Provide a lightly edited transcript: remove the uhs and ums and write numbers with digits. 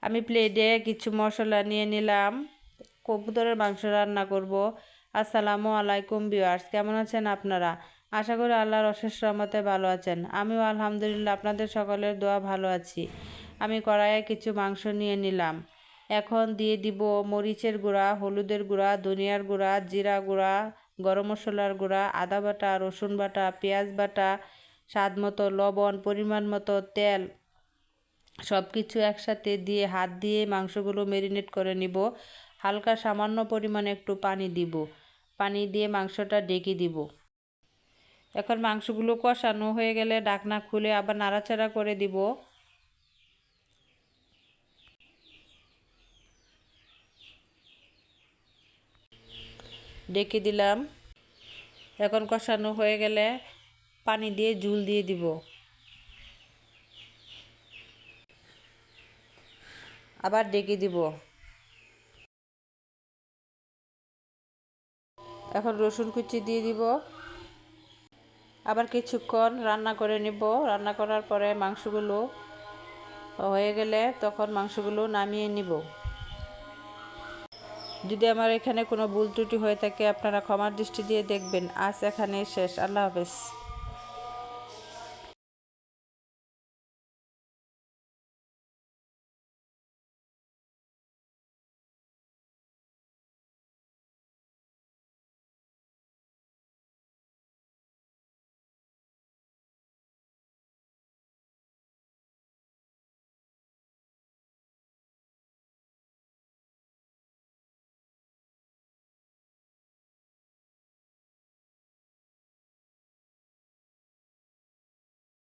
আমি প্লেটে কিছু মশলা নিয়ে নিলাম। কবুতরের মাংস রান্না করব। আসসালামু আলাইকুম ভিউয়ার্স, কেমন আছেন আপনারা? আশা করি আল্লাহর অশেষ রহমতে ভালো আছেন। আমিও আলহামদুলিল্লাহ আপনাদের সকলের দোয়া ভালো আছি। আমি কড়াইয়ে কিছু মাংস নিয়ে নিলাম। এখন দিয়ে দিব মরিচের গুঁড়া, হলুদের গুঁড়া, ধনিয়ার গুঁড়া, জিরা গুঁড়া, গরম মশলার গুঁড়া, আদা বাটা, রসুন বাটা, পেঁয়াজ বাটা, স্বাদ মতো লবণ, পরিমাণ মতো তেল, সব কিছু একসাথে দিয়ে হাত দিয়ে মাংসগুলো ম্যারিনেট করে নিব। হালকা সামান্য পরিমাণে একটু পানি দিব। পানি দিয়ে মাংসটা ঢেকে দিব। এখন মাংসগুলো কষানো হয়ে গেলে ঢাকনা খুলে আবার নাড়াচাড়া করে দিব। ঢেকে দিলাম। এখন কষানো হয়ে গেলে পানি দিয়ে ঝোল দিয়ে দিব। আবার ঢেকে দিব। এখন রসুন কুচি দিয়ে দিব। আবার কিছুক্ষণ রান্না করে নিব। রান্না করার পরে মাংসগুলো হয়ে গেলে তখন মাংসগুলো নামিয়ে নিব। যদি আমার এখানে কোনো ভুল ত্রুটি হয়ে থাকে আপনারা ক্ষমার দৃষ্টি দিয়ে দেখবেন। আজ এখানেই শেষ। আল্লাহ হাফেজ।